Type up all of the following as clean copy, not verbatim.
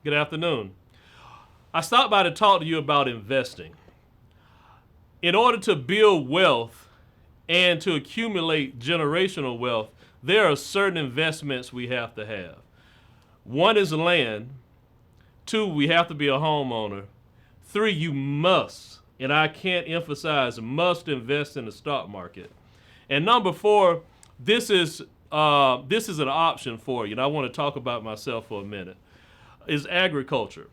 Good afternoon. I stopped by to talk to you about investing. In order to build wealth and to accumulate generational wealth, there are certain investments we have to have. One is land. Two, we have to be a homeowner. Three, you must, and I can't emphasize, must invest in the stock market. And number four, this is an option for you, and I want to talk about myself for a minute. Is agriculture.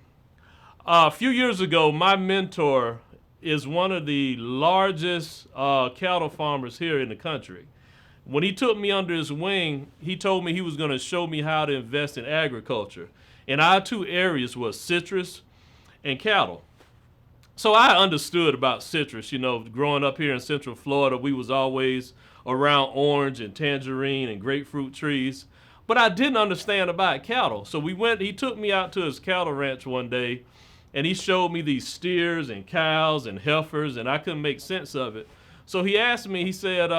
A few years ago, my mentor is one of the largest cattle farmers here in the country. When he took me under his wing, he told me he was going to show me how to invest in agriculture. And our two areas were citrus and cattle. So I understood about citrus. Growing up here in Central Florida, we was always around orange and tangerine and grapefruit trees. But I didn't understand about cattle. So he took me out to his cattle ranch one day and he showed me these steers and cows and heifers, and I couldn't make sense of it. So he asked me, he said,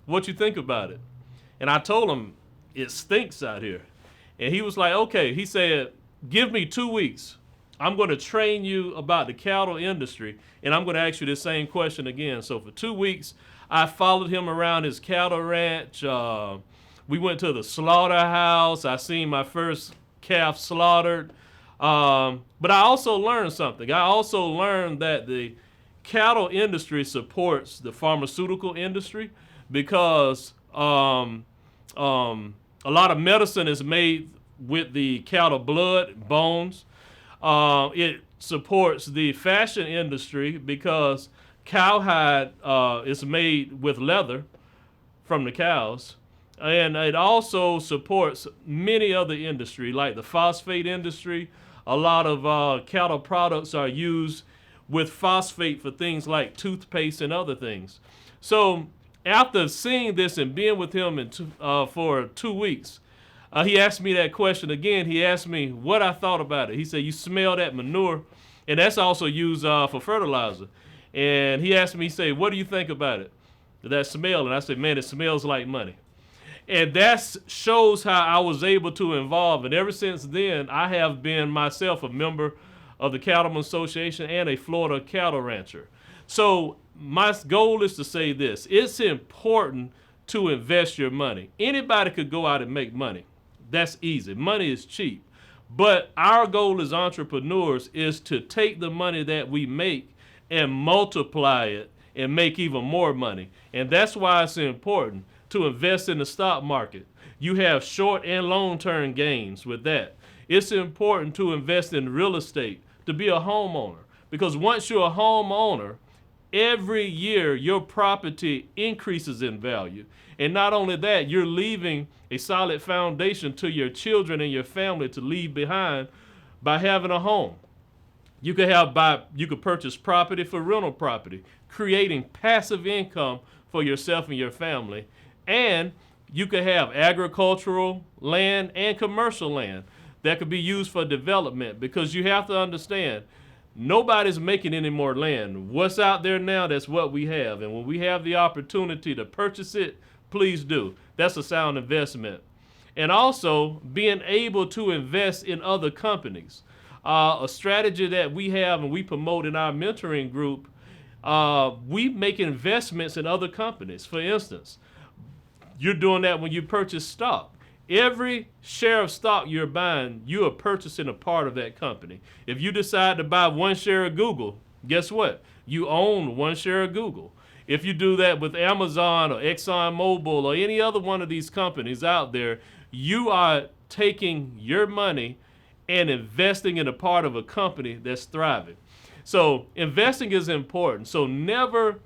what you think about it? And I told him, it stinks out here. And he was like, okay. He said, give me 2 weeks. I'm going to train you about the cattle industry, and I'm going to ask you the same question again. So for 2 weeks, I followed him around his cattle ranch. We went to the slaughterhouse. I seen my first calf slaughtered. But I also learned something. I also learned that the cattle industry supports the pharmaceutical industry because a lot of medicine is made with the cattle blood, bones. It supports the fashion industry because cowhide is made with leather from the cows. And it also supports many other industry, like the phosphate industry. A lot of cattle products are used with phosphate for things like toothpaste and other things. So after seeing this and being with him for 2 weeks, he asked me that question again. He asked me what I thought about it. He said, you smell that manure? And that's also used for fertilizer. And he asked me, he said, what do you think about it? That smell? And I said, man, it smells like money. And that shows how I was able to involve. And ever since then, I have been myself a member of the Cattlemen's Association and a Florida cattle rancher. So my goal is to say this. It's important to invest your money. Anybody could go out and make money. That's easy. Money is cheap. But our goal as entrepreneurs is to take the money that we make and multiply it and make even more money. And that's why it's important to invest in the stock market. You have short and long-term gains with that. It's important to invest in real estate, to be a homeowner. Because once you're a homeowner, every year your property increases in value. And not only that, you're leaving a solid foundation to your children and your family to leave behind by having a home. You could purchase property for rental property, creating passive income for yourself and your family. And you could have agricultural land and commercial land that could be used for development, because you have to understand, nobody's making any more land. What's out there now, that's what we have. And when we have the opportunity to purchase it, please do. That's a sound investment. And also being able to invest in other companies. A strategy that we have and we promote in our mentoring group, we make investments in other companies. For instance, you're doing that when you purchase stock. Every share of stock you're buying, you are purchasing a part of that company. If you decide to buy 1 share of Google, guess what? You own 1 share of Google. If you do that with Amazon or ExxonMobil or any other one of these companies out there, you are taking your money and investing in a part of a company that's thriving. So investing is important. So never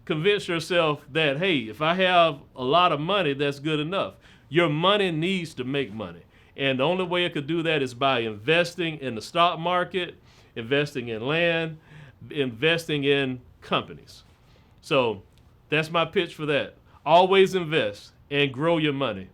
convince yourself that, hey, if I have a lot of money, that's good enough. Your money needs to make money. And the only way it could do that is by investing in the stock market, investing in land, investing in companies. So that's my pitch for that. Always invest and grow your money.